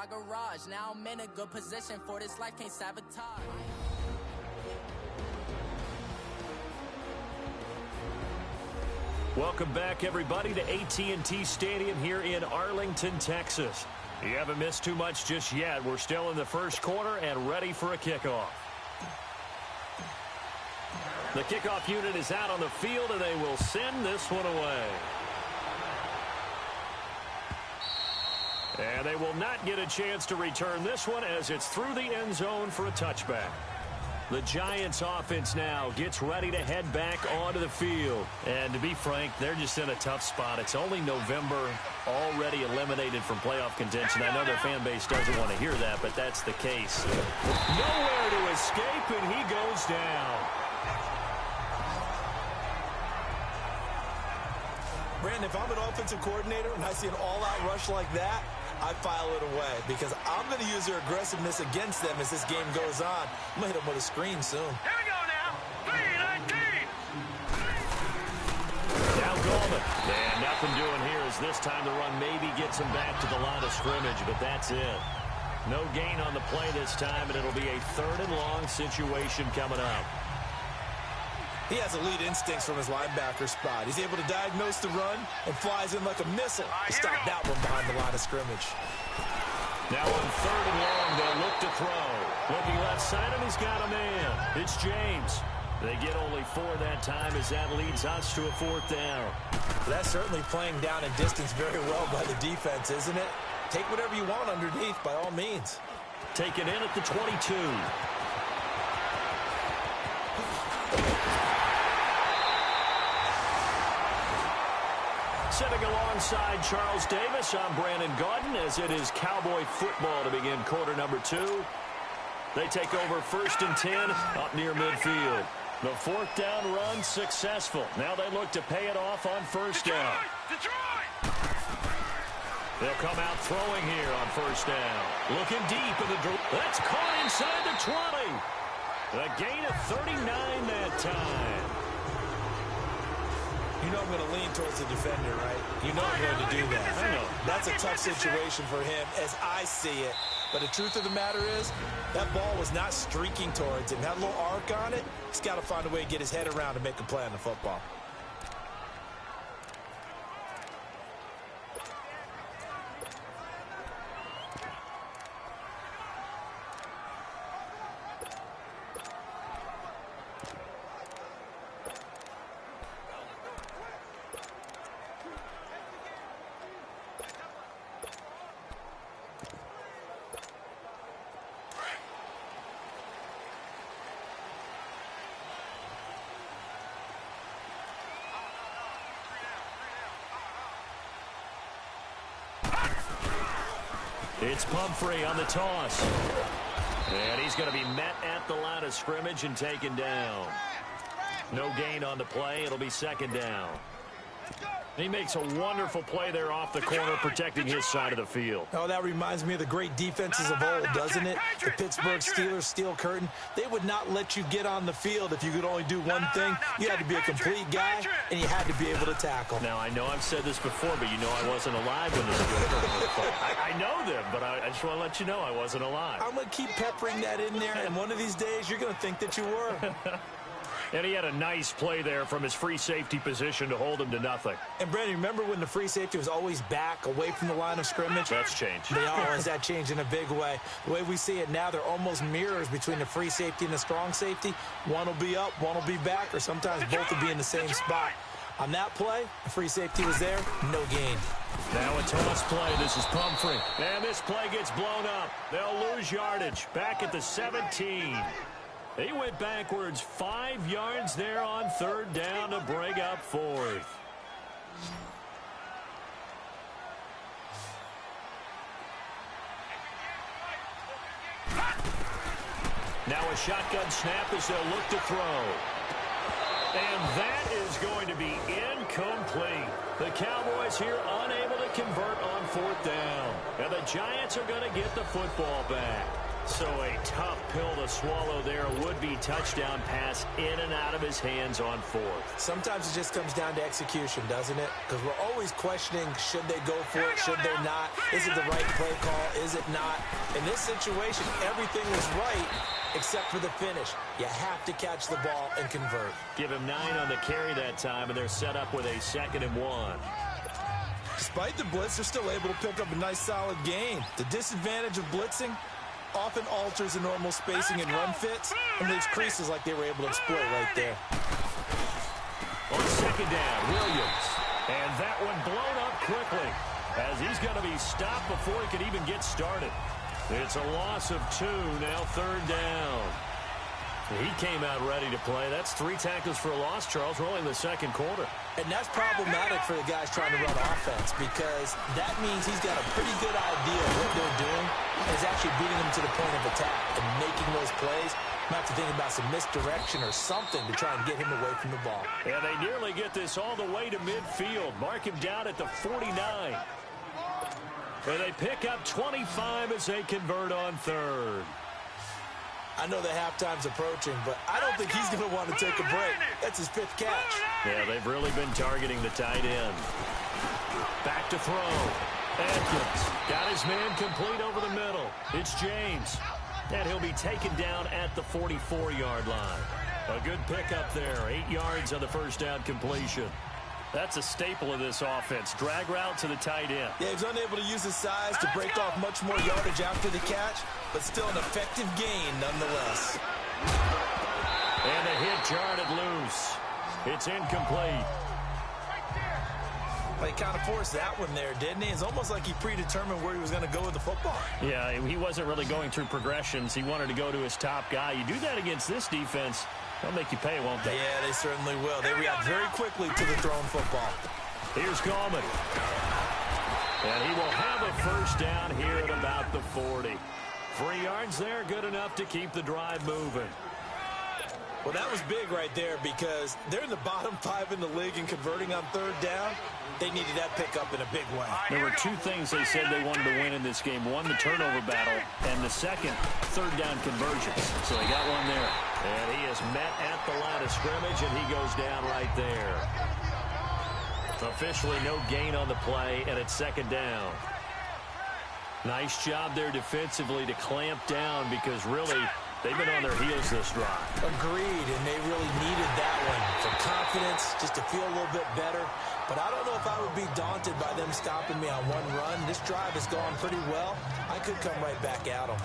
my garage. Now I'm in a good position for this life, can't sabotage. Welcome back, everybody, to AT&T Stadium here in Arlington, Texas. You haven't missed too much just yet. We're still in the first quarter and ready for a kickoff. The kickoff unit is out on the field, and they will send this one away. And they will not get a chance to return this one as it's through the end zone for a touchback. The Giants offense now gets ready to head back onto the field. And to be frank, they're just in a tough spot. It's only November, already eliminated from playoff contention. I know their fan base doesn't want to hear that, but that's the case. Nowhere to escape, and he goes down. Brandon, if I'm an offensive coordinator and I see an all-out rush like that, I file it away because I'm going to use their aggressiveness against them as this game goes on. I'm going to hit them with a screen soon. Here we go now. 3-19. Now Gallman. And nothing doing here as this time the run maybe gets him back to the line of scrimmage, but that's it. No gain on the play this time, and it'll be a 3rd and long situation coming up. He has elite instincts from his linebacker spot. He's able to diagnose the run and flies in like a missile to stop that one behind the line of scrimmage. Now on 3rd and long, they'll look to throw. Looking left side, and he's got a man. It's James. They get only 4 that time as that leads us to a 4th down. That's certainly playing down and distance very well by the defense, isn't it? Take whatever you want underneath by all means. Taken in at the 22. Sitting alongside Charles Davis, I'm Brandon Gaudin as it is Cowboy football to begin quarter number 2. They take over 1st and 10 up near midfield. The 4th down run successful. Now they look to pay it off on 1st down. They'll come out throwing here on 1st down. Looking deep in the that's caught inside the 20. A gain of 39 that time. You know I'm going to lean towards the defender, right? You know I'm going to do that. I know. That's a tough situation for him as I see it. But the truth of the matter is, that ball was not streaking towards him. Had a little arc on it. He's got to find a way to get his head around and make a play on the football. It's Pumphrey on the toss. And he's going to be met at the line of scrimmage and taken down. No gain on the play. It'll be 2nd down. He makes a wonderful play there off the corner, protecting his side of the field. Oh, that reminds me of the great defenses of old, doesn't it? The Pittsburgh Steelers steel curtain. They would not let you get on the field if you could only do one thing. You had to be a complete guy, and you had to be able to tackle. Now, I know I've said this before, but you know I wasn't alive when this was played. I know them, but I just want to let you know I wasn't alive. I'm going to keep peppering that in there, and one of these days you're going to think that you were. And he had a nice play there from his free safety position to hold him to nothing. And, Brandon, remember when the free safety was always back, away from the line of scrimmage? That's changed. They always that changed in a big way. The way we see it now, they're almost mirrors between the free safety and the strong safety. One will be up, one will be back, or sometimes both will be in the same spot. On that play, the free safety was there, no gain. Now a toss play. This is Pumphrey. And this play gets blown up. They'll lose yardage. Back at the 17. He went backwards 5 yards there on 3rd down to bring up 4th. Now a shotgun snap as they'll look to throw. And that is going to be incomplete. The Cowboys here unable to convert on 4th down. And the Giants are going to get the football back. So a tough pill to swallow there. Would-be touchdown pass in and out of his hands on fourth. Sometimes it just comes down to execution, doesn't it? Because we're always questioning, should they go for it, should they not? Is it the right play call? Is it not? In this situation, everything was right except for the finish. You have to catch the ball and convert. Give him 9 on the carry that time, and they're set up with a 2nd and 1. Despite the blitz, they're still able to pick up a nice, solid gain. The disadvantage of blitzing often alters the normal spacing and run fits and leaves creases like they were able to exploit right there. On 2nd down, Williams. And that one blown up quickly as he's going to be stopped before he could even get started. It's a loss of 2, now 3rd down. He came out ready to play. That's 3 tackles for a loss, Charles. We're only in the 2nd quarter. And that's problematic for the guys trying to run offense because that means he's got a pretty good idea of what they're doing and is actually beating them to the point of attack and making those plays. Might have to think about some misdirection or something to try and get him away from the ball. And they nearly get this all the way to midfield. Mark him down at the 49. And they pick up 25 as they convert on 3rd. I know the halftime's approaching, but I don't think he's going to want to take a break. That's his 5th catch. Yeah, they've really been targeting the tight end. Back to throw. Atkins got his man complete over the middle. It's James. And he'll be taken down at the 44-yard line. A good pickup there. 8 yards on the 1st down completion. That's a staple of this offense. Drag route to the tight end. Yeah, he's unable to use his size to break off much more yardage after the catch, but still an effective gain nonetheless. And a hit jarred loose. It's incomplete. Well, he kind of forced that one there, didn't he? It's almost like he predetermined where he was going to go with the football. Yeah, he wasn't really going through progressions. He wanted to go to his top guy. You do that against this defense, they'll make you pay, won't they? Yeah, they certainly will. They react very quickly to the thrown football. Here's Gallman. And he will have a 1st down here at about the 40. 3 yards there, good enough to keep the drive moving. Well, that was big right there because they're in the bottom 5 in the league in converting on 3rd down. They needed that pickup in a big way. There were 2 things they said they wanted to win in this game. One, the turnover battle, and the second, 3rd down conversions. So they got one there. And he is met at the line of scrimmage, and he goes down right there. Officially no gain on the play, and it's 2nd down. Nice job there defensively to clamp down because really they've been on their heels this drive. Agreed, and they really needed that one for confidence, just to feel a little bit better. But I don't know if I would be daunted by them stopping me on one run. This drive has gone pretty well. I could come right back at them.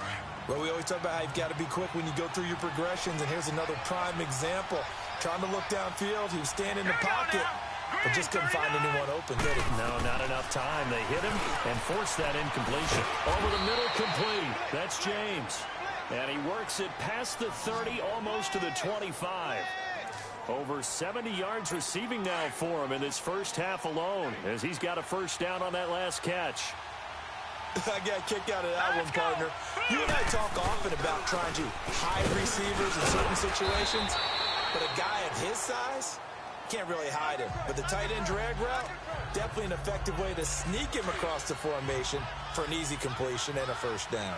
Well, we always talk about how you've got to be quick when you go through your progressions, and here's another prime example. Trying to look downfield, he was standing in the pocket, but just couldn't find anyone open, did he? No, not enough time. They hit him and forced that incompletion. Over the middle, complete. That's James. And he works it past the 30, almost to the 25. Over 70 yards receiving now for him in this 1st half alone, as he's got a 1st down on that last catch. I got kicked out of that one, partner. You and I talk often about trying to hide receivers in certain situations, but a guy of his size can't really hide him. But the tight end drag route, definitely an effective way to sneak him across the formation for an easy completion and a 1st down.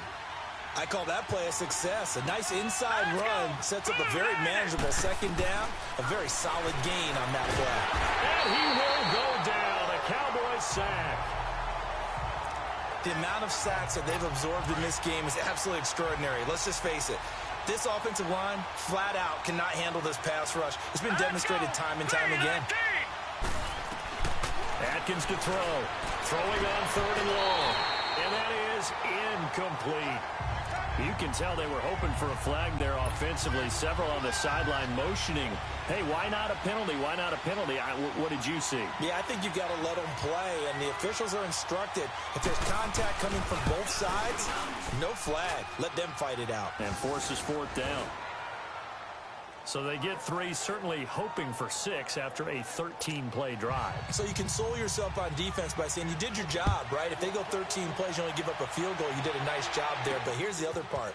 I call that play a success. A nice inside run sets up a very manageable 2nd down. A very solid gain on that play. And he will go down. A Cowboys sack. The amount of sacks that they've absorbed in this game is absolutely extraordinary. Let's just face it. This offensive line, flat out, cannot handle this pass rush. It's been demonstrated time and time again. Atkins to throw. Throwing on 3rd and long. And that is incomplete. You can tell they were hoping for a flag there offensively. Several on the sideline motioning. Hey, why not a penalty? Why not a penalty? What did you see? Yeah, I think you've got to let them play, and the officials are instructed. If there's contact coming from both sides, no flag. Let them fight it out. And forces 4th down. So they get 3, certainly hoping for 6 after a 13-play drive. So you console yourself on defense by saying you did your job, right? If they go 13 plays, you only give up a field goal, you did a nice job there. But here's the other part.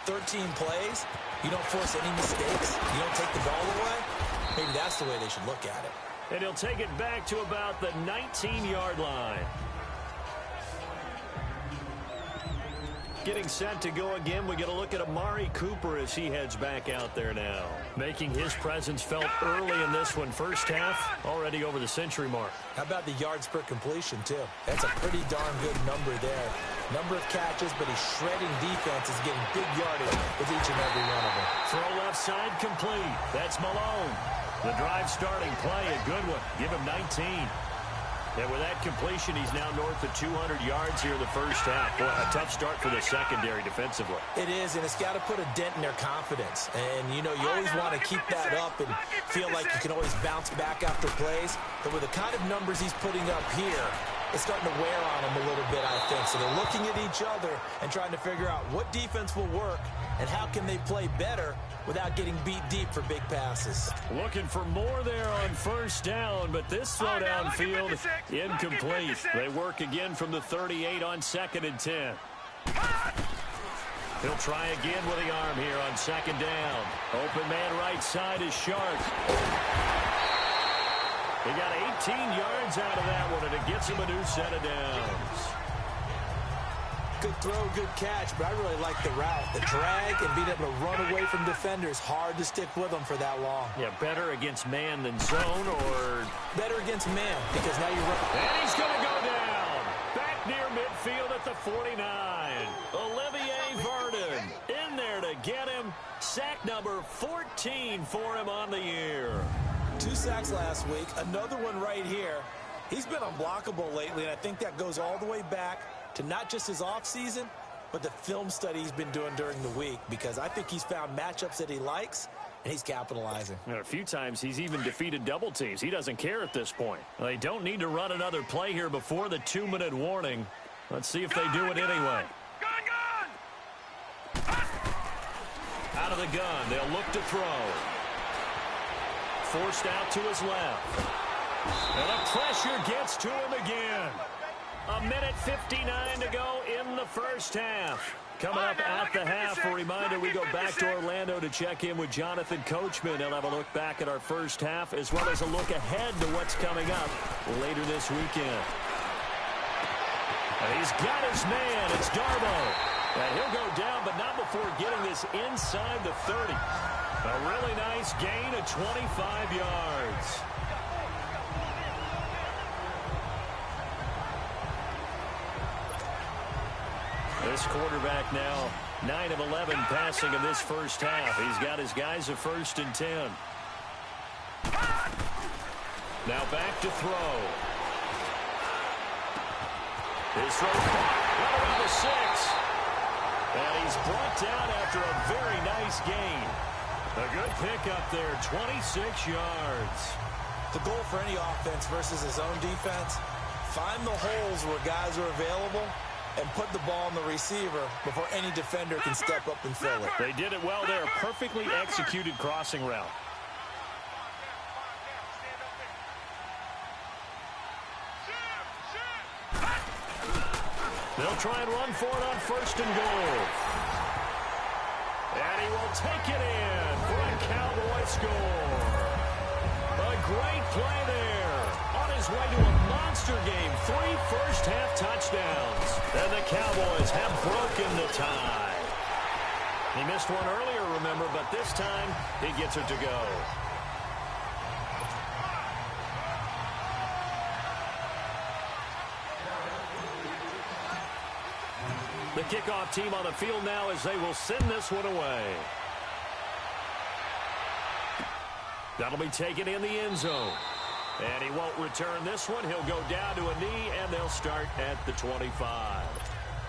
13 plays, you don't force any mistakes, you don't take the ball away. Maybe that's the way they should look at it. And he'll take it back to about the 19-yard line. getting set to go again. We get a look at Amari Cooper as he heads back out there now. Making his presence felt early in this one. First half, already over the century mark. How about the yards per completion, too? That's a pretty darn good number there. Number of catches, but he's shredding defenses, getting big yardage with each and every one of them. Throw left side complete. That's Malone. The drive starting play, a good one. Give him 19. And with that completion, he's now north of 200 yards here in the first half. Boy, a tough start for the secondary defensively. It is, and it's got to put a dent in their confidence. And, you know, you always want to keep that up and feel like you can always bounce back after plays. But with the kind of numbers he's putting up here, it's starting to wear on them a little bit, I think. So they're looking at each other and trying to figure out what defense will work and how can they play better without getting beat deep for big passes. Looking for more there on first down, but this throw downfield incomplete. They work again from the 38 on 2nd and 10. He'll try again with the arm here on 2nd down. Open man right side is Sharp. He got 18 yards out of that one, and it gets him a new set of downs. Good throw, good catch, but I really like the route. The drag and being able to run away from defenders, hard to stick with them for that long. Yeah, better against man than zone, or... Better against man, because now you're running. And he's going to go down. Back near midfield at the 49. Olivier Vernon in there to get him. Sack number 14 for him on the year. 2 sacks last week, another one right here. He's been unblockable lately, and I think that goes all the way back to not just his offseason, but the film study he's been doing during the week, because I think he's found matchups that he likes, and he's capitalizing. A few times he's even defeated double teams. He doesn't care at this point. They don't need to run another play here before the 2-minute warning. Let's see if they do it anyway. Out of the gun, they'll look to throw. Forced out to his left. And the pressure gets to him again. 1:59 to go in the first half. Coming up at the half, a reminder, we go back to Orlando to check in with Jonathan Coachman. He'll have a look back at our first half, as well as a look ahead to what's coming up later this weekend. And he's got his man. It's Darbo. And he'll go down, but not before getting this inside the 30. A really nice gain of 25 yards. This quarterback now 9 of 11 passing in this first half. He's got his guys at 1st and 10. Now back to throw. His throw right around the 6. And he's brought down after a very nice gain. A good pickup there, 26 yards. The goal for any offense versus his own defense, find the holes where guys are available and put the ball on the receiver before any defender can step up and fill it. They did it well there. Perfectly executed crossing route. They'll try and run for it on 1st and goal. And he will take it in for a Cowboy score. A great play there. On his way to a monster game. 3 first-half touchdowns. And the Cowboys have broken the tie. He missed one earlier, remember, but this time he gets it to go. The kickoff team on the field now as they will send this one away. That'll be taken in the end zone. And he won't return this one. He'll go down to a knee, and they'll start at the 25.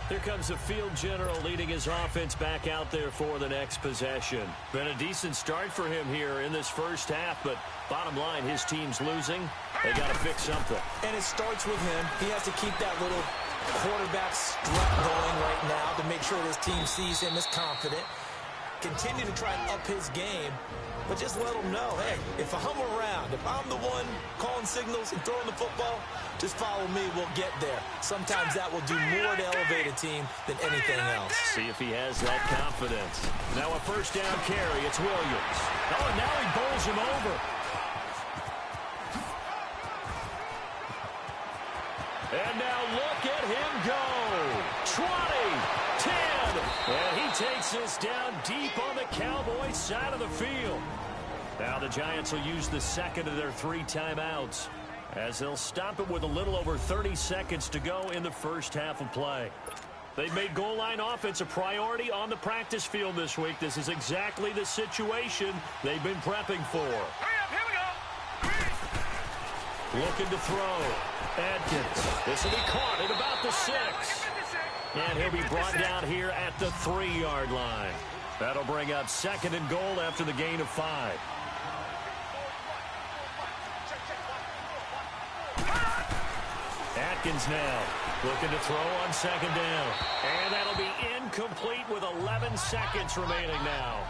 Here comes the field general leading his offense back out there for the next possession. Been a decent start for him here in this first half, but bottom line, his team's losing. They got to fix something. And it starts with him. He has to keep that little quarterback strut going right now to make sure this team sees him as confident. Continue to try and up his game, but just let him know, hey, if I'm around, if I'm the one calling signals and throwing the football, just follow me, we'll get there. Sometimes that will do more to elevate a team than anything else. See if he has that confidence. Now a first down carry, it's Williams. Oh, and now he bowls him over. And now look at him go. 20, 10, he takes this down deep on the Cowboys side of the field. Now the Giants will use the second of their 3 timeouts as they'll stop it with a little over 30 seconds to go in the first half of play. They've made goal line offense a priority on the practice field this week. This is exactly the situation they've been prepping for. Hurry up, here we go. Looking to throw. Atkins. This will be caught at about the 6. And he'll be brought down here at the 3-yard line. That'll bring up 2nd and goal after the gain of 5. Atkins now looking to throw on 2nd down. And that'll be incomplete with 11 seconds remaining now.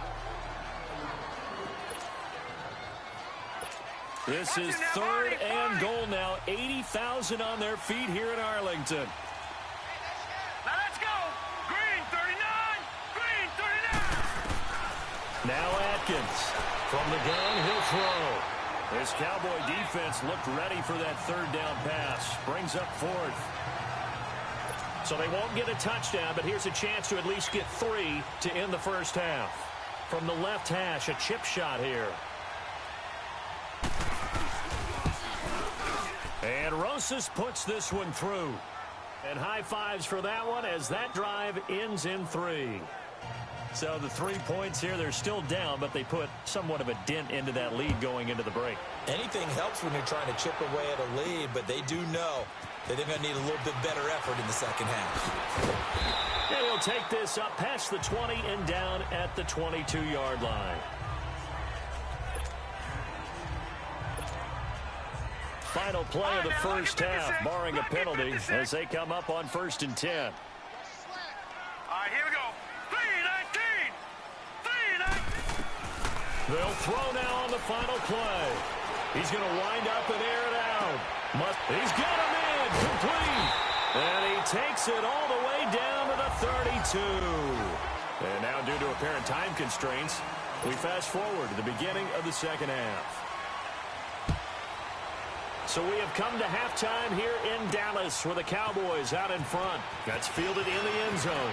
This is 3rd and goal now. 80,000 on their feet here in Arlington. Now let's go. Green 39. Green 39. Now Atkins. From the gun, he'll throw. This Cowboy defense looked ready for that 3rd down pass. Brings up 4th. So they won't get a touchdown, but here's a chance to at least get 3 to end the first half. From the left hash, a chip shot here. And Rosas puts this one through. And high fives for that one as that drive ends in 3. So the 3 points here, they're still down, but they put somewhat of a dent into that lead going into the break. Anything helps when you're trying to chip away at a lead, but they do know that they're going to need a little bit better effort in the second half. And he'll take this up past the 20 and down at the 22-yard line. Final play of the first half, barring a penalty, as they come up on 1st and 10. All right, here we go. 3-19. 3-19. They'll throw now on the final play. He's going to wind up and air it out. He's got him in, complete. And he takes it all the way down to the 32. And now, due to apparent time constraints, we fast forward to the beginning of the second half. So we have come to halftime here in Dallas with the Cowboys out in front. That's fielded in the end zone.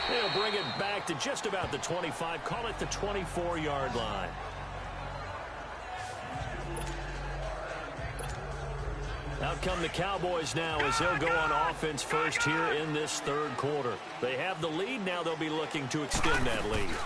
They'll bring it back to just about the 25. Call it the 24-yard line. Out come the Cowboys now as they'll go on offense first here in this 3rd quarter. They have the lead. Now they'll be looking to extend that lead.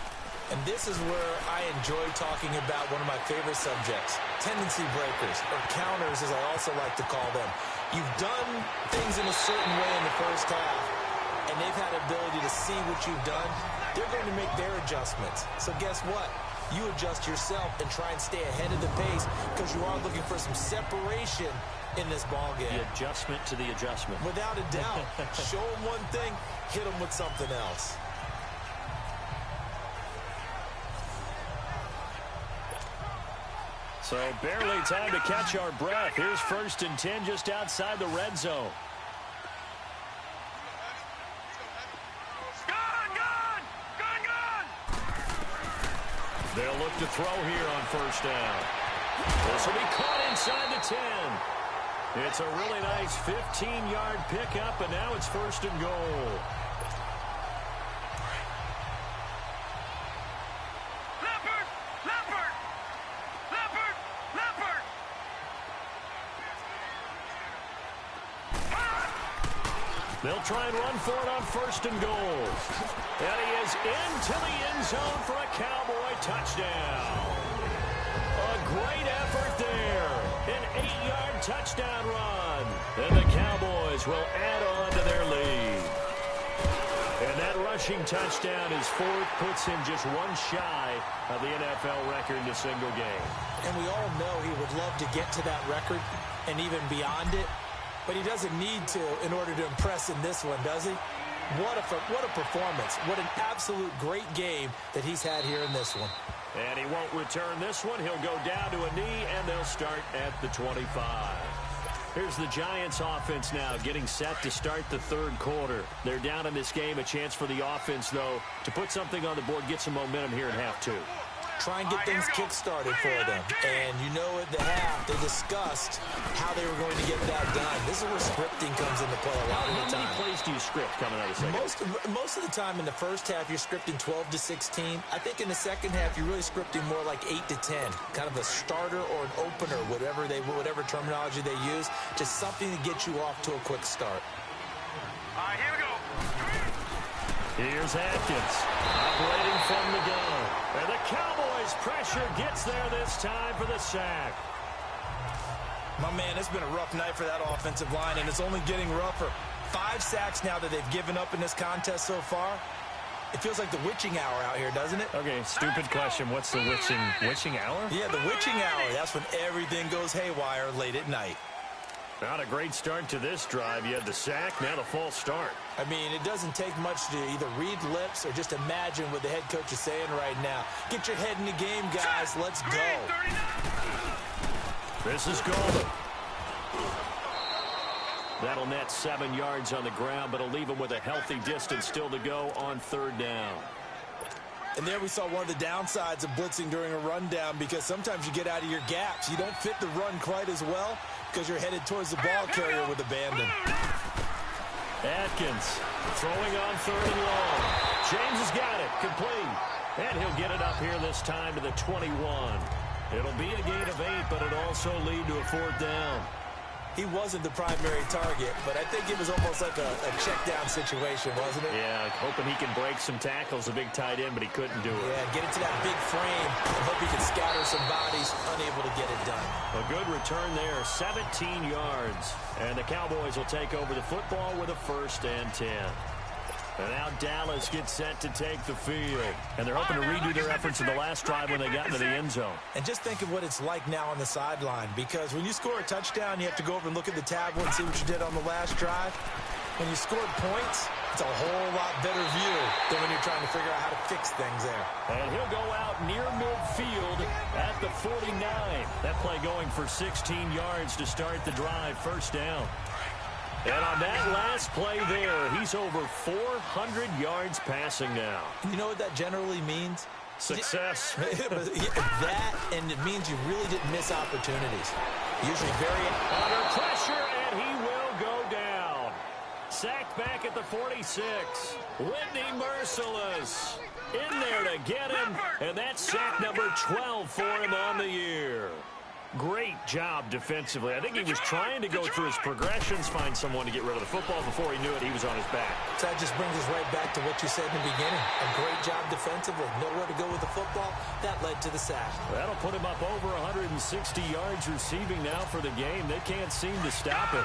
And this is where I enjoy talking about one of my favorite subjects, tendency breakers, or counters as I also like to call them. You've done things in a certain way in the first half, and they've had the ability to see what you've done. They're going to make their adjustments. So guess what? You adjust yourself and try and stay ahead of the pace because you are looking for some separation in this ball game. The adjustment to the adjustment. Without a doubt. Show them one thing, hit them with something else. So barely time to catch our breath. Here's 1st and 10 just outside the red zone. Gun! They'll look to throw here on 1st down. This will be caught inside the 10. It's a really nice 15-yard pickup, and now it's 1st and goal. They'll try and run for it on 1st and goal. And he is into the end zone for a Cowboy touchdown. A great effort there. An 8-yard touchdown run. And the Cowboys will add on to their lead. And that rushing touchdown is 4th, puts him just one shy of the NFL record in a single game. And we all know he would love to get to that record and even beyond it. But he doesn't need to in order to impress in this one, does he? What a performance. What an absolute great game that he's had here in this one. And he won't return this one. He'll go down to a knee, and they'll start at the 25. Here's the Giants offense now getting set to start the 3rd quarter. They're down in this game. A chance for the offense, though, to put something on the board, get some momentum here in half 2. try and get things kick-started for them. And you know at the half, they discussed how they were going to get that done. This is where scripting comes into play a lot of the time. How many plays do you script coming out of the second? Most of the time in the first half, you're scripting 12 to 16. I think in the second half, you're really scripting more like 8 to 10. Kind of a starter or an opener, whatever terminology they use. Just something to get you off to a quick start. All right, here we go. Here's Atkins, operating from the gun. And the Cowboys' pressure gets there this time for the sack. My man, it's been a rough night for that offensive line, and it's only getting rougher. 5 sacks now that they've given up in this contest so far. It feels like the witching hour out here, doesn't it? Okay, stupid question. What's the witching hour? Yeah, the witching hour. That's when everything goes haywire late at night. Not a great start to this drive. You had the sack, now the false start. I mean, it doesn't take much to either read lips or just imagine what the head coach is saying right now. Get your head in the game, guys. Let's go. This is Golden. That'll net 7 yards on the ground, but it'll leave him with a healthy distance still to go on 3rd down. And there we saw one of the downsides of blitzing during a rundown, because sometimes you get out of your gaps. You don't fit the run quite as well because you're headed towards the ball carrier with abandon. Atkins throwing on 3rd and long. James has got it. Complete. And he'll get it up here this time to the 21. It'll be a gain of 8, but it'll also lead to a 4th down. He wasn't the primary target, but I think it was almost like a check-down situation, wasn't it? Yeah, hoping he can break some tackles, a big tight end, but he couldn't do it. Yeah, get into that big frame and hope he can scatter some bodies, unable to get it done. A good return there, 17 yards. And the Cowboys will take over the football with a 1st and 10. And now Dallas gets set to take the field. And they're hoping to redo their efforts in the last drive when they got into the end zone. And just think of what it's like now on the sideline, because when you score a touchdown, you have to go over and look at the tablet and see what you did on the last drive. When you scored points, it's a whole lot better view than when you're trying to figure out how to fix things there. And he'll go out near midfield at the 49. That play going for 16 yards to start the drive, 1st down. And on that last play there, he's over 400 yards passing now. You know what that generally means? Success. That, and it means you really didn't miss opportunities. Usually very under pressure, and he will go down. Sacked back at the 46. Whitney Merciless in there to get him, and that's sack number 12 for him on the year. Great job defensively. I think he was trying to go through his progressions, find someone to get rid of the football. Before he knew it, he was on his back. So that just brings us right back to what you said in the beginning. A great job defensively. Nowhere to go with the football. That led to the sack. That'll put him up over 160 yards receiving now for the game. They can't seem to stop it.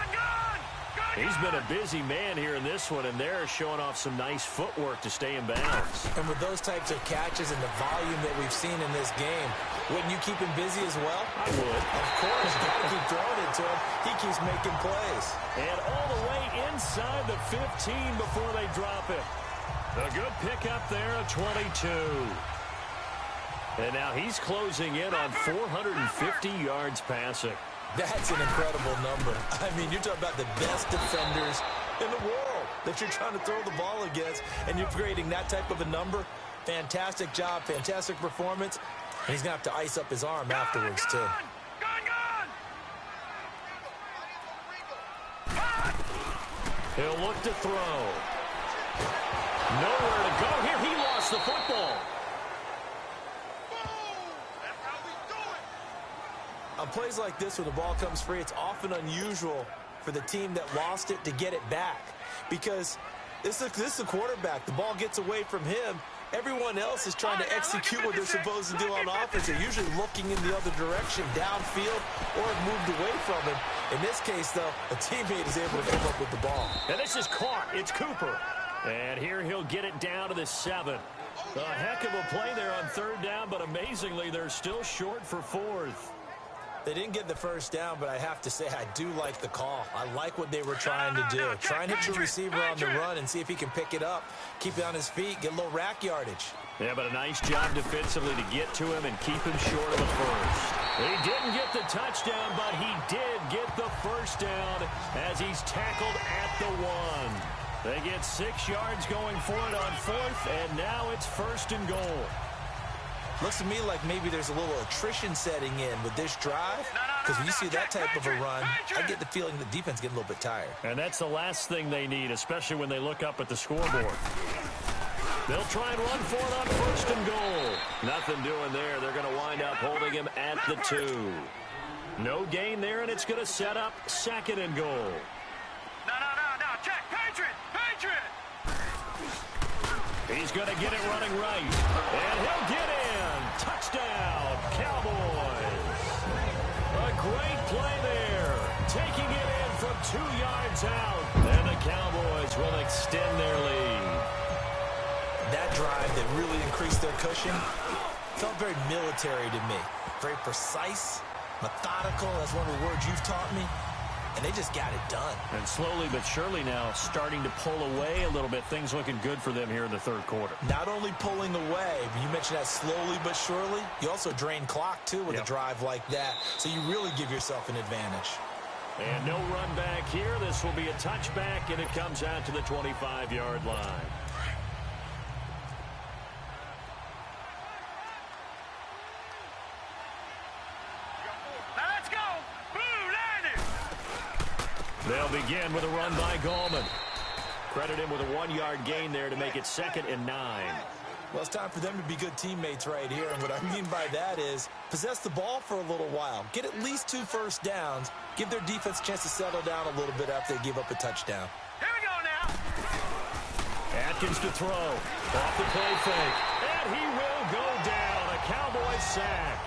He's been a busy man here in this one, and they're showing off some nice footwork to stay in bounds. And with those types of catches and the volume that we've seen in this game, wouldn't you keep him busy as well? I would. Of course. You got to keep throwing it to him. He keeps making plays. And all the way inside the 15 before they drop it. A good pickup there at 22. And now he's closing in on 450 yards passing. That's an incredible number. I mean, you're talking about the best defenders in the world that you're trying to throw the ball against, and you're creating that type of a number. Fantastic job, fantastic performance. And he's going to have to ice up his arm afterwards, too. He'll look to throw. Nowhere to go here. He lost the football. On plays like this where the ball comes free, it's often unusual for the team that lost it to get it back, because this is the quarterback. The ball gets away from him. Everyone else is trying to execute what they're supposed to do on offense. They're usually looking in the other direction, downfield, or have moved away from him. In this case, though, a teammate is able to come up with the ball. And this is caught. It's Cooper. And here he'll get it down to the 7. A heck of a play there on 3rd down, but amazingly, they're still short for 4th. They didn't get the first down, but I have to say I do like the call. I like what they were trying to do. Try and hit your receiver on the run and see if he can pick it up, keep it on his feet, get a little rack yardage. Yeah, but a nice job defensively to get to him and keep him short of the first. He didn't get the touchdown, but he did get the first down as he's tackled at the 1. They get 6 yards going for it on 4th, and now it's 1st and goal. Looks to me like maybe there's a little attrition setting in with this drive, because when you see that type of a run, I get the feeling the defense getting a little bit tired. And that's the last thing they need, especially when they look up at the scoreboard. They'll try and run for it on first and goal. Nothing doing there. They're going to wind up holding him at the 2. No gain there, and it's going to set up second and goal. No. Check. Patriot. He's going to get it running right. And he'll get in. Touchdown, Cowboys. A great play there. Taking it in from 2 yards out. And the Cowboys will extend their lead. That drive that really increased their cushion felt very military to me. Very precise, methodical. That's one of the words you've taught me. And they just got it done. And slowly but surely now starting to pull away a little bit. Things looking good for them here in the third quarter. Not only pulling away, but you mentioned that slowly but surely. You also drain clock, too, with a drive like that. So you really give yourself an advantage. And no run back here. This will be a touchback, and it comes out to the 25-yard line. They'll begin with a run by Gallman. Credit him with a 1-yard gain there to make it 2nd and 9. Well, it's time for them to be good teammates right here. And what I mean by that is possess the ball for a little while. Get at least 2 first downs. Give their defense a chance to settle down a little bit after they give up a touchdown. Here we go now. Atkins to throw. Off the play fake. And he will go down. A Cowboys sack.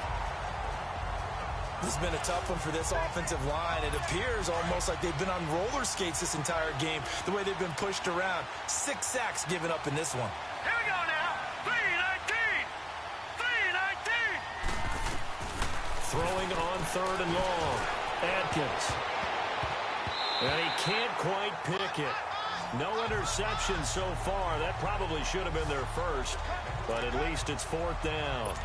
This has been a tough one for this offensive line. It appears almost like they've been on roller skates this entire game, the way they've been pushed around. 6 sacks given up in this one. Here we go now. 3-19. Throwing on 3rd and long. Atkins. And he can't quite pick it. No interception so far. That probably should have been their first, but at least it's 4th down.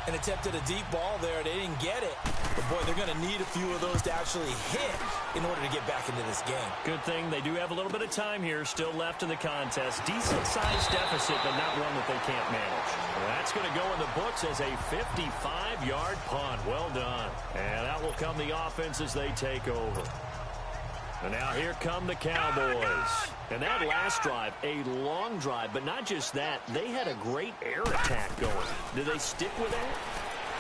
And attempted a deep ball there. They didn't get it. But, boy, they're going to need a few of those to actually hit in order to get back into this game. Good thing they do have a little bit of time here still left in the contest. Decent-sized deficit, but not one that they can't manage. Well, that's going to go in the books as a 55-yard punt. Well done. And out will come the offense as they take over. And now here come the Cowboys. And that last drive, a long drive, but not just that. They had a great air attack going. Did they stick with that?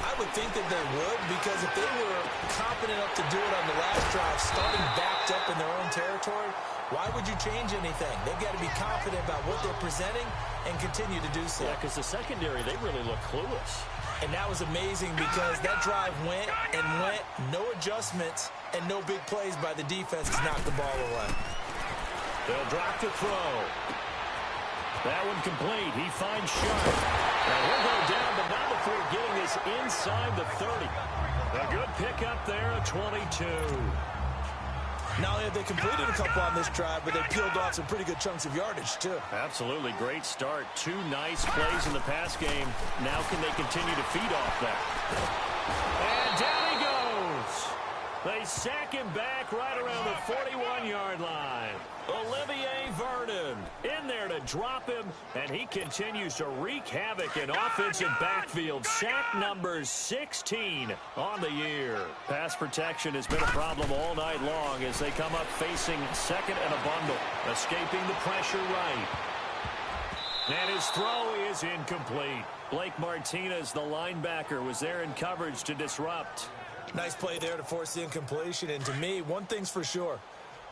I would think that they would, because if they were confident enough to do it on the last drive, starting backed up in their own territory, why would you change anything? They've got to be confident about what they're presenting and continue to do so. Yeah, because the secondary, they really look clueless. And that was amazing because that drive went and went, no adjustments, and no big plays by the defense to knock the ball away. They'll drop to throw. That one complete. He finds Sharp. And he'll go down, but not before getting this inside the 30. A good pickup there, a 22. Not only have they completed a couple on this drive, but they peeled off some pretty good chunks of yardage, too. Absolutely. Great start. 2 nice plays in the pass game. Now can they continue to feed off that? And down he goes. They sack him back right around the 41-yard line. Olivier Vernon in there to drop him, and he continues to wreak havoc in offensive backfield. Sack number 16 on the year. Pass protection has been a problem all night long as they come up facing 2nd and a bundle. Escaping the pressure right. And his throw is incomplete. Blake Martinez, the linebacker, was there in coverage to disrupt. Nice play there to force the incompletion. And to me, one thing's for sure.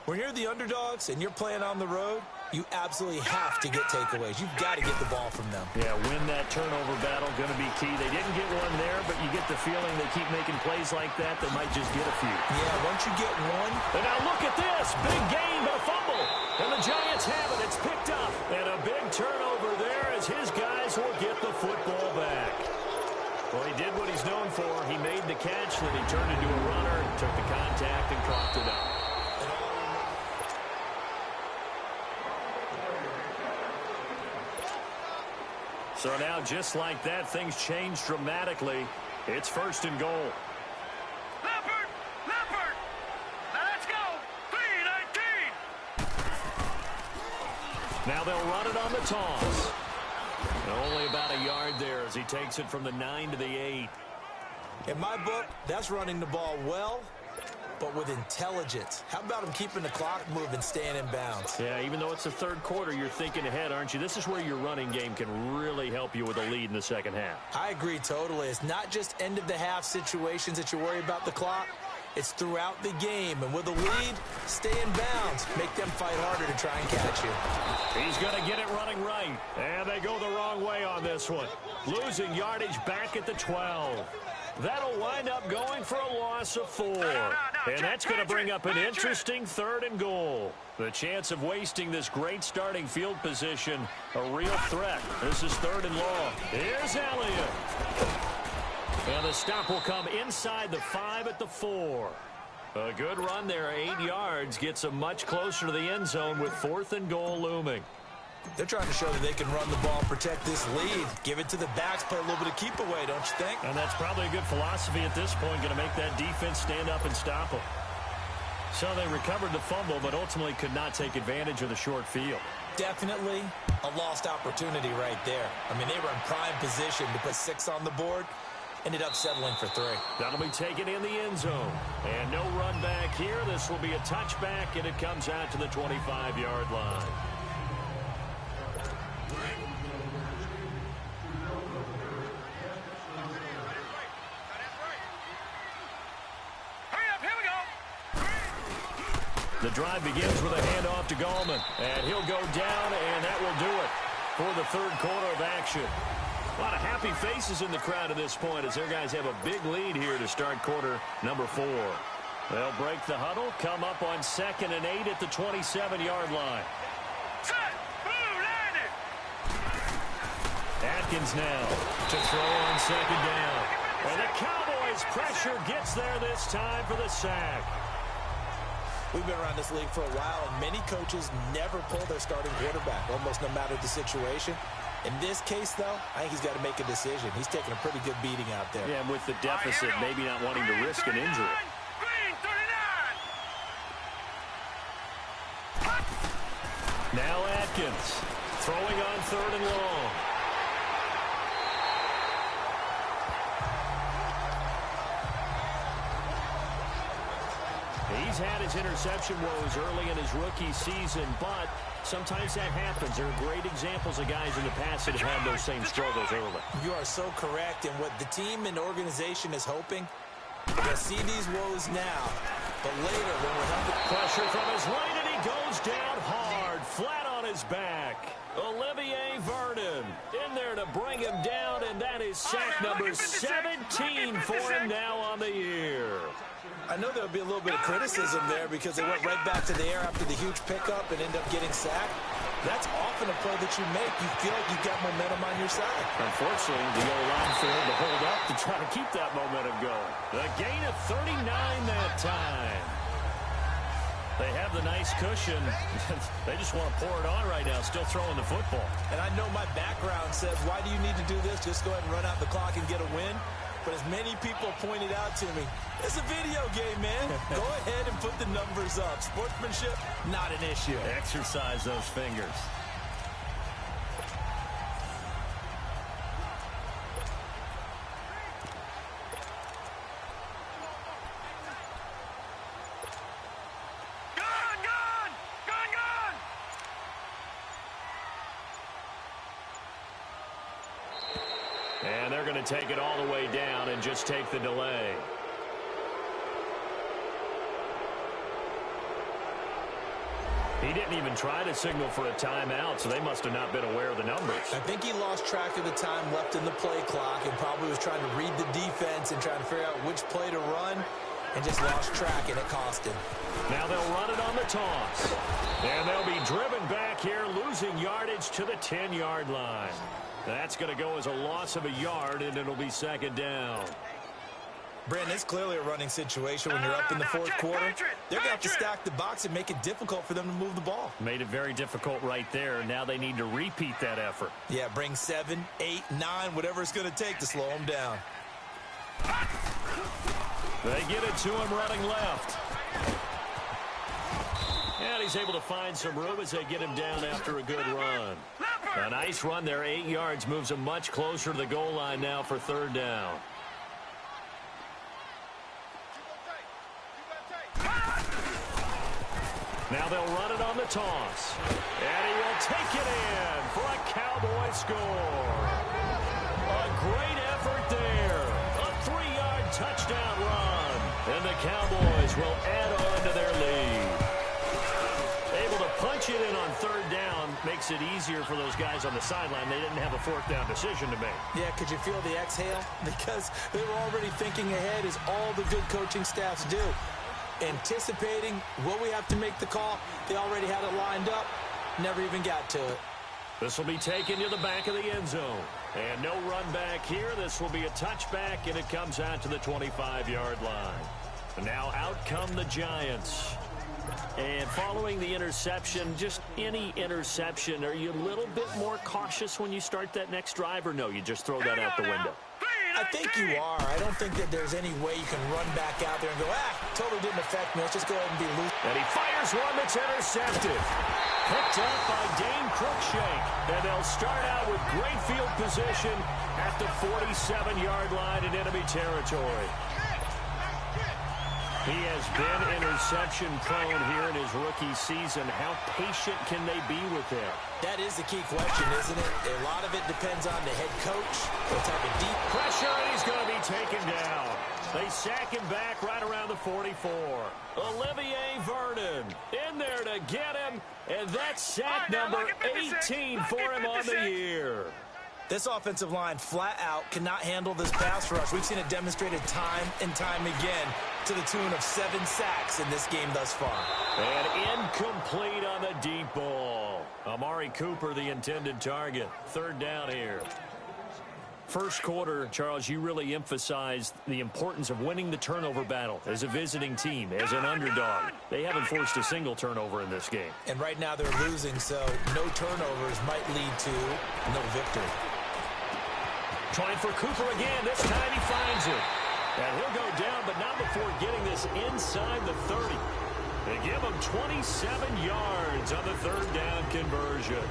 When you're the underdogs and you're playing on the road, you absolutely have to get takeaways. You've got to get the ball from them. Yeah, win that turnover battle, going to be key. They didn't get one there, but you get the feeling they keep making plays like that, they might just get a few. Yeah, once you get one. And now look at this. Big gain, but a fumble. And the Giants have it. It's picked up. And a big turnover there as his guys will get the football back. Well, he did what he's known for. He made the catch, then he turned into a runner, took the contact, and coughed it up. So now, just like that, things change dramatically. It's 1st and goal. Leopard! Now let's go! 3-19! Now they'll run it on the toss. Only about a yard there as he takes it from the 9 to the 8. In my book, that's running the ball well, but with intelligence. How about him keeping the clock moving, staying in bounds? Yeah, even though it's the third quarter, you're thinking ahead, aren't you? This is where your running game can really help you with a lead in the second half. I agree totally. It's not just end-of-the-half situations that you worry about the clock. It's throughout the game. And with a lead, stay in bounds. Make them fight harder to try and catch you. He's going to get it running right. And they go the wrong way on this one. Losing yardage back at the 12. That'll wind up going for a loss of 4. And that's going to bring up an interesting 3rd and goal. The chance of wasting this great starting field position, a real threat. This is 3rd and long. Here's Elliott. And the stop will come inside the 5 at the 4. A good run there, 8 yards, gets them much closer to the end zone with 4th and goal looming. They're trying to show that they can run the ball and protect this lead. Give it to the backs, play a little bit of keep away, don't you think? And that's probably a good philosophy at this point, going to make that defense stand up and stop them. So they recovered the fumble, but ultimately could not take advantage of the short field. Definitely a lost opportunity right there. I mean, they were in prime position to put 6 on the board. Ended up settling for 3. That'll be taken in the end zone. And no run back here. This will be a touchback, and it comes out to the 25-yard line. The drive begins with a handoff to Gallman, and he'll go down, and that will do it for the 3rd quarter of action. A lot of happy faces in the crowd at this point as their guys have a big lead here to start quarter number 4. They'll break the huddle, come up on 2nd and 8 at the 27-yard line. Atkins now to throw on 2nd down. And the Cowboys' pressure gets there this time for the sack. We've been around this league for a while, and many coaches never pull their starting quarterback, almost no matter the situation. In this case, though, I think he's got to make a decision. He's taking a pretty good beating out there. Yeah, and with the deficit, maybe not wanting to risk an injury. Now Atkins throwing on 3rd and long. He's had his interception woes early in his rookie season, but sometimes that happens. There are great examples of guys in the past that have had those same struggles early. You are so correct, and what the team and organization is hoping, they'll see these woes now, but later when we're helping. Pressure from his right, and he goes down hard, flat on his back. Olivier Vernon in there to bring him down, and that is sack number 17 for him now on the year. I know there'll be a little bit of criticism there because they went right back to the air after the huge pickup and end up getting sacked. That's often a play that you make. You feel like you've got momentum on your side. Unfortunately, the O-line failed to hold up to try to keep that momentum going. The gain of 39 that time. They have the nice cushion. They just want to pour it on right now, still throwing the football. And I know my background says, why do you need to do this? Just go ahead and run out the clock and get a win. But as many people pointed out to me, it's a video game, man. Go ahead and put the numbers up. Sportsmanship, not an issue. Exercise those fingers. And they're going to take it all the way down and just take the delay. He didn't even try to signal for a timeout, so they must have not been aware of the numbers. I think he lost track of the time left in the play clock and probably was trying to read the defense and trying to figure out which play to run and just lost track, and it cost him. Now they'll run it on the toss. And they'll be driven back here, losing yardage to the 10-yard line. That's going to go as a loss of a yard, and it'll be 2nd down. Brandon, it's clearly a running situation when you're up in the 4th quarter. They're going to have to stack the box and make it difficult for them to move the ball. Made it very difficult right there. Now they need to repeat that effort. Yeah, bring 7, 8, 9, whatever it's going to take to slow them down. They get it to him running left. And he's able to find some room as they get him down after a good run. A nice run there, 8 yards, moves them much closer to the goal line now for third down. Now they'll run it on the toss. And he will take it in for a Cowboy score. A great effort there. A 3-yard touchdown run. And the Cowboys will add on to their lead. Able to punch it in on third down makes it easier for those guys on the sideline. They didn't have a fourth down decision to make. Yeah, could you feel the exhale? Because they were already thinking ahead, as all the good coaching staffs do. Anticipating, will we have to make the call? They already had it lined up, never even got to it. This will be taken to the back of the end zone. And no run back here. This will be a touchback, and it comes out to the 25-yard line. And now out come the Giants. And following the interception, just any interception, are you a little bit more cautious when you start that next drive, or no, you just throw that out the window? I think you are. I don't think that there's any way you can run back out there and go, totally didn't affect me. Let's just go ahead and be loose. And he fires one that's intercepted. Picked up by Dane Cruikshank. And they'll start out with great field position at the 47-yard line in enemy territory. He has been interception-prone here in his rookie season. How patient can they be with him? That is the key question, isn't it? A lot of it depends on the head coach. What type of deep pressure, and he's going to be taken down. They sack him back right around the 44. Olivier Vernon in there to get him, and that's sack number 18 for him on the year. This offensive line flat out cannot handle this pass rush. We've seen it demonstrated time and time again to the tune of 7 sacks in this game thus far. And incomplete on the deep ball. Amari Cooper, the intended target. Third down here. First quarter, Charles, you really emphasized the importance of winning the turnover battle as a visiting team, as an underdog. They haven't forced a single turnover in this game. And right now they're losing, so no turnovers might lead to no victory. Trying for Cooper again. This time he finds it. And he'll go down, but not before getting this inside the 30. They give him 27 yards on the third down conversion.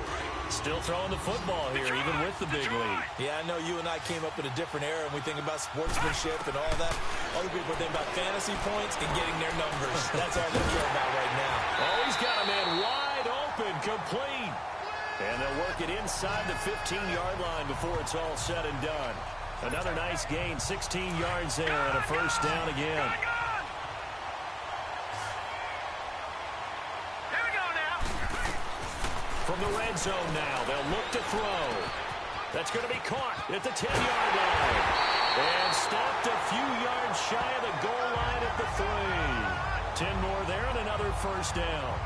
Still throwing the football here, even with the big lead. Yeah, I know you and I came up in a different era, and we think about sportsmanship and all that. Other people think about fantasy points and getting their numbers. That's all they care about right now. Oh, he's got a man wide open, complete. And they'll work it inside the 15-yard line before it's all said and done. Another nice gain, 16 yards there, and a first down again. From the red zone now, they'll look to throw. That's going to be caught at the 10-yard line. And stopped a few yards shy of the goal line at the 3. 10 more there and another first down.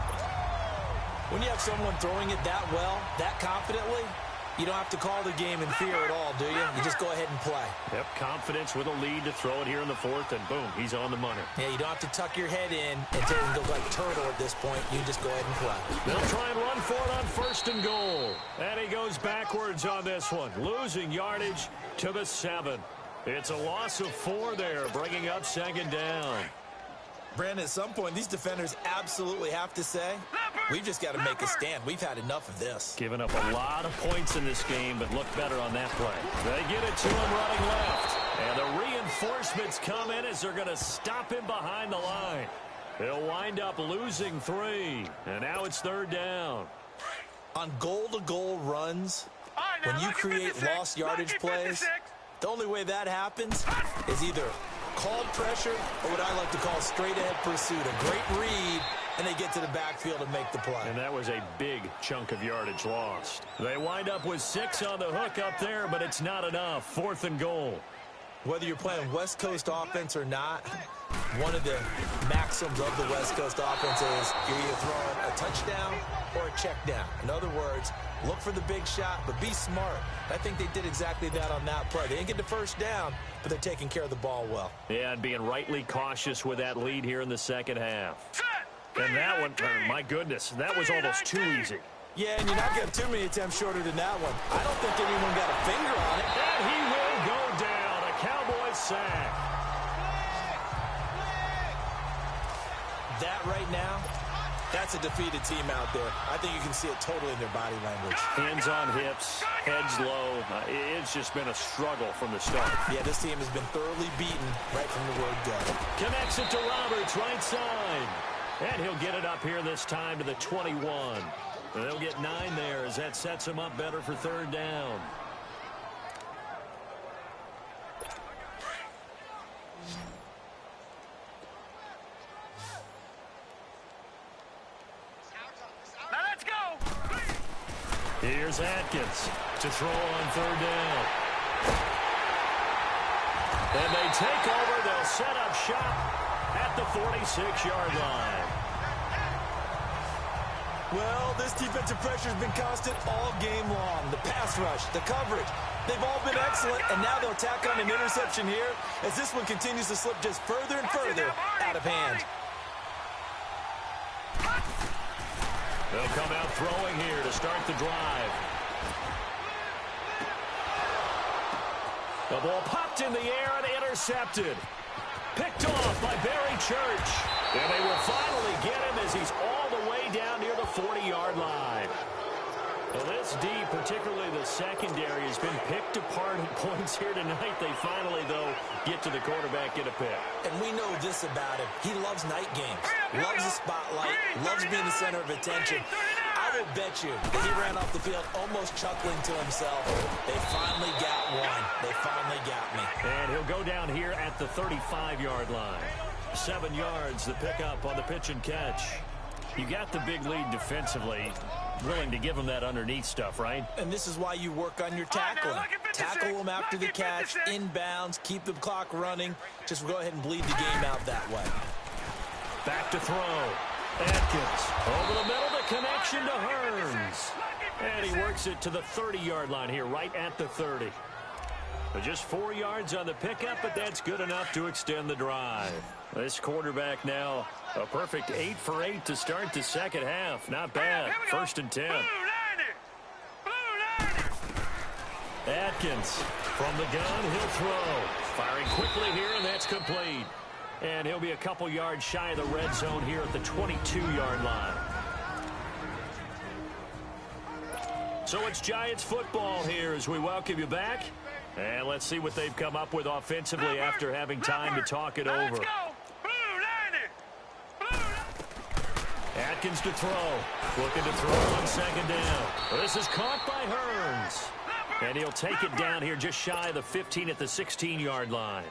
When you have someone throwing it that well, that confidently, you don't have to call the game in fear at all, do you? You just go ahead and play. Yep, confidence with a lead to throw it here in the fourth, and boom, he's on the money. Yeah, you don't have to tuck your head in and take him to like turtle at this point. You just go ahead and play. They'll try and run for it on first and goal. And he goes backwards on this one, losing yardage to the 7. It's a loss of 4 there, bringing up second down. Brandon, at some point, these defenders absolutely have to say, we've just got to make a stand. We've had enough of this. Giving up a lot of points in this game, but look better on that play. They get it to him running left. And the reinforcements come in as they're going to stop him behind the line. They'll wind up losing 3. And now it's third down. On goal-to-goal runs, when you create lost yardage plays, the only way that happens is either called pressure or what I like to call straight-ahead pursuit. A great read, and they get to the backfield and make the play. And that was a big chunk of yardage lost. They wind up with 6 on the hook up there, but it's not enough. 4th and goal. Whether you're playing West Coast offense or not, one of the maxims of the West Coast offense is you're either throwing a touchdown or a check down. In other words, look for the big shot, but be smart. I think they did exactly that on that play. They didn't get the first down, but they're taking care of the ball well. Yeah, and being rightly cautious with that lead here in the second half. And that one, my goodness, that was almost too easy. Yeah, and you're not getting too many attempts shorter than that one. I don't think anyone got a finger on it. And he will go down. A Cowboy sack. That right now That's a defeated team out there. I think you can see it totally in their body language. Hands on hips, heads low. It's just been a struggle from the start. Yeah, this team has been thoroughly beaten right from the word go. Connects it to Roberts, right side. And he'll get it up here this time to the 21. They'll get 9 there as that sets him up better for third down. Now let's go. Here's Atkins to throw on third down. And they take over. They'll set up shop at the 46-yard line. Well, this defensive pressure has been constant all game long. The pass rush, the coverage, they've all been excellent, and now they'll tack on an interception here as this one continues to slip just further and further out of hand. They'll come out throwing here to start the drive. The ball popped in the air and intercepted. Picked off by Barry Church. And they will finally get him as he's all the way down near the 40-yard line. Well, this D, particularly the secondary, has been picked apart at points here tonight. They finally, though, get to the quarterback, get a pick. And we know this about him. He loves night games, loves the spotlight, loves being the center of attention. I will bet you that he ran off the field almost chuckling to himself. They finally got one. They finally got me. And he'll go down here at the 35-yard line. 7 yards, the pickup on the pitch and catch. You got the big lead defensively. Willing to give him that underneath stuff, right? And this is why you work on your tackling. Tackle them after the catch, inbounds, keep the clock running. Just go ahead and bleed the game out that way. Back to throw. Atkins over the middle, the connection to Hearns. And he works it to the 30-yard line here, right at the 30. But just 4 yards on the pickup, but that's good enough to extend the drive. This quarterback now, a perfect 8 for 8 to start the second half. Not bad. 1st and 10. Atkins from the gun, he'll throw. Firing quickly here, and that's complete. And he'll be a couple yards shy of the red zone here at the 22-yard line. So it's Giants football here as we welcome you back. And let's see what they've come up with offensively after having time to talk it over. Atkins to throw. Looking to throw on 2nd down. This is caught by Hearns. And he'll take it down here just shy of the 15 at the 16-yard line.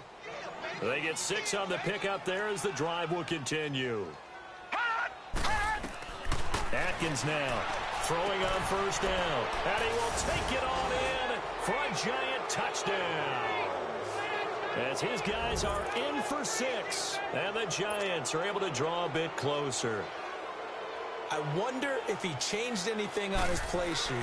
They get 6 on the pickup there as the drive will continue. Atkins now throwing on 1st down. And he will take it on in for a Giant touchdown. As his guys are in for 6. And the Giants are able to draw a bit closer. I wonder if he changed anything on his play sheet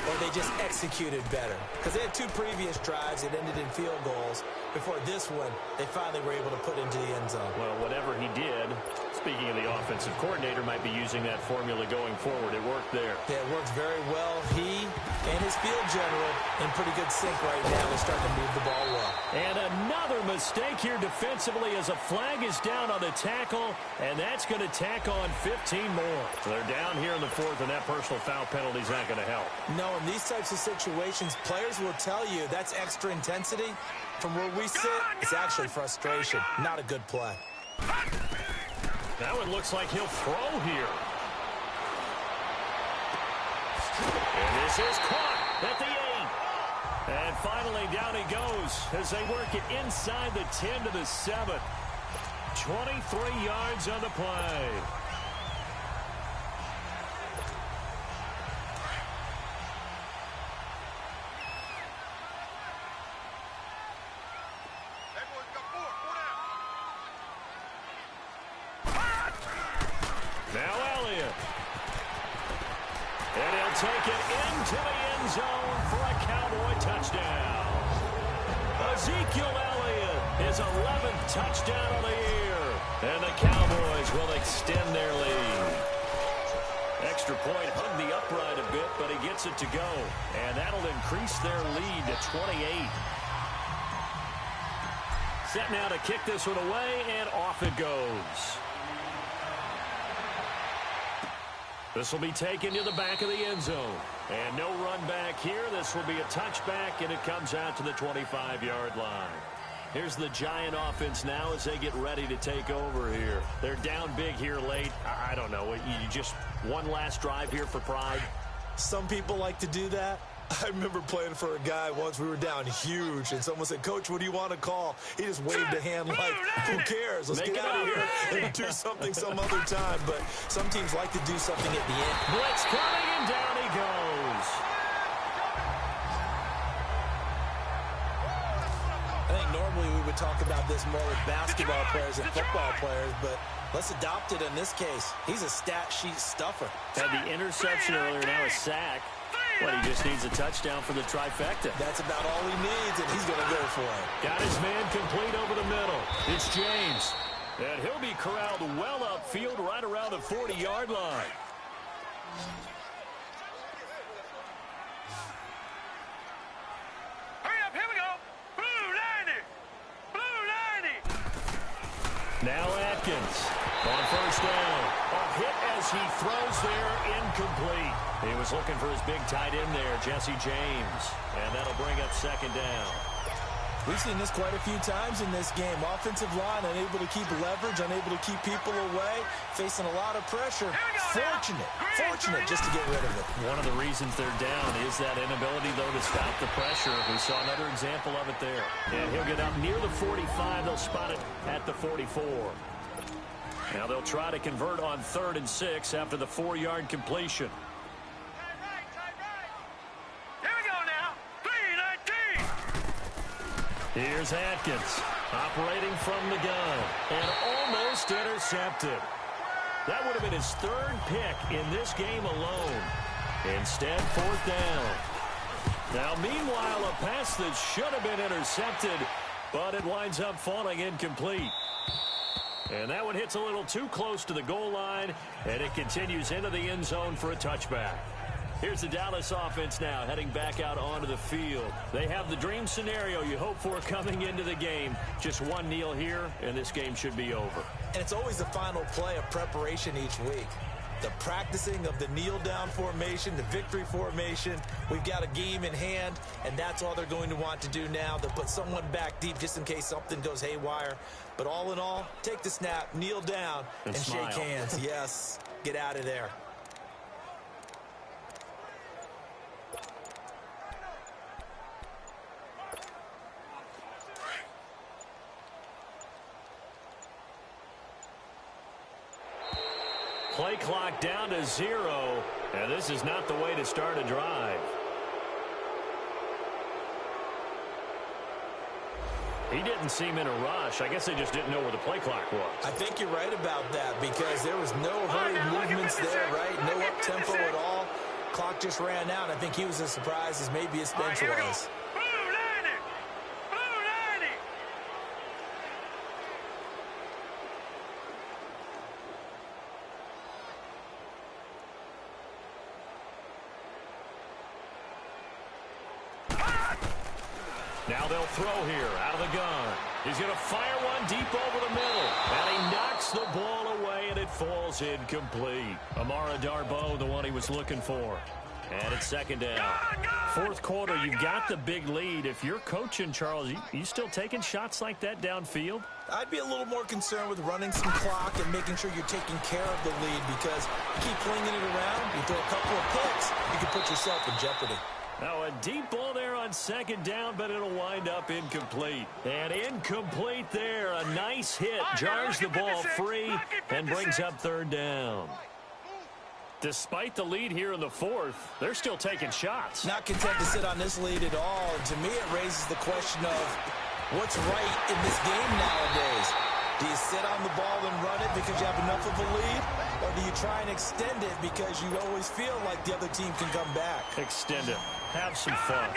or they just executed better. Because they had 2 previous drives that ended in field goals. Before this one, they finally were able to put into the end zone. Well, whatever he did, speaking of the offensive coordinator, might be using that formula going forward. It worked there. Yeah, it works very well. He and his field general in pretty good sync right now. They're starting to move the ball well. And another mistake here defensively as a flag is down on the tackle, and that's going to tack on 15 more. So they're down here in the 4th, and that personal foul penalty is not going to help. No, in these types of situations, players will tell you that's extra intensity. From where we sit, it's actually frustration. Not a good play. Now it looks like he'll throw here. And this is caught at the 8. And finally down he goes as they work it inside the 10 to the 7. 23 yards on the play. Take it into the end zone for a Cowboy touchdown. Ezekiel Elliott, his 11th touchdown of the year. And the Cowboys will extend their lead. Extra point hung the upright a bit, but he gets it to go. And that'll increase their lead to 28. Set now to kick this one away, and off it goes. This will be taken to the back of the end zone. And no run back here. This will be a touchback, and it comes out to the 25-yard line. Here's the Giant offense now as they get ready to take over here. They're down big here late. I don't know. You just one last drive here for pride? Some people like to do that. I remember playing for a guy once. We were down huge, and someone said, "Coach, what do you want to call?" He just waved a hand like, "Who cares? Let's get out of here and do something some other time." But some teams like to do something at the end. Blitz coming, and down he goes. I think normally we would talk about this more with basketball players and football players, but let's adopt it in this case. He's a stat sheet stuffer. Had the interception earlier, now a sack. But he just needs a touchdown for the trifecta. That's about all he needs, and he's going to go for it. Got his man complete over the middle. It's James. And he'll be corralled well upfield right around the 40-yard line. Hurry up, here we go. Blue 90. Blue 90. Now Atkins on first down. A hit as he throws there, incomplete. He was looking for his big tight end there, Jesse James. And that'll bring up second down. We've seen this quite a few times in this game. Offensive line unable to keep leverage, unable to keep people away, facing a lot of pressure. Fortunate just to get rid of it. One of the reasons they're down is that inability, though, to stop the pressure. We saw another example of it there. And he'll get up near the 45. They'll spot it at the 44. Now they'll try to convert on 3rd and 6 after the 4-yard completion. Here we go now. 3-19. Here's Atkins operating from the gun and almost intercepted. That would have been his 3rd pick in this game alone. Instead, 4th down. Now, meanwhile, a pass that should have been intercepted, but it winds up falling incomplete. And that one hits a little too close to the goal line, and it continues into the end zone for a touchback. Here's the Dallas offense now heading back out onto the field. They have the dream scenario you hope for coming into the game. Just one kneel here, and this game should be over. And it's always the final play of preparation each week. The practicing of the kneel-down formation, the victory formation. We've got a game in hand, and that's all they're going to want to do now. They'll put someone back deep just in case something goes haywire. But all in all, take the snap, kneel down, and shake hands. Yes, get out of there. Play clock down to 0, and this is not the way to start a drive. He didn't seem in a rush. I guess they just didn't know where the play clock was. I think you're right about that because there was no hurried movements there, right? No up-tempo at all. Clock just ran out. I think he was as surprised as maybe his bench was. Now they'll throw here out of the gun. He's going to fire one deep over the middle. And he knocks the ball away, and it falls incomplete. Amara Darboh, the one he was looking for. And it's second down. 4th quarter, you've got the big lead. If you're coaching, Charles, you still taking shots like that downfield? I'd be a little more concerned with running some clock and making sure you're taking care of the lead because you keep flinging it around, you throw a couple of picks, you can put yourself in jeopardy. Now a deep ball there on second down, but it'll wind up incomplete. And incomplete there. A nice hit. Jars the ball free and brings up 3rd down. Despite the lead here in the 4th, they're still taking shots. Not content to sit on this lead at all. And to me, it raises the question of what's right in this game nowadays. Do you sit on the ball and run it because you have enough of a lead? Or do you try and extend it because you always feel like the other team can come back? Extend it. Have some fun.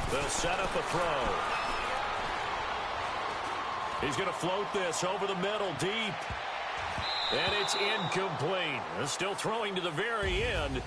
They'll set up a throw. He's going to float this over the middle deep. And it's incomplete. Still throwing to the very end.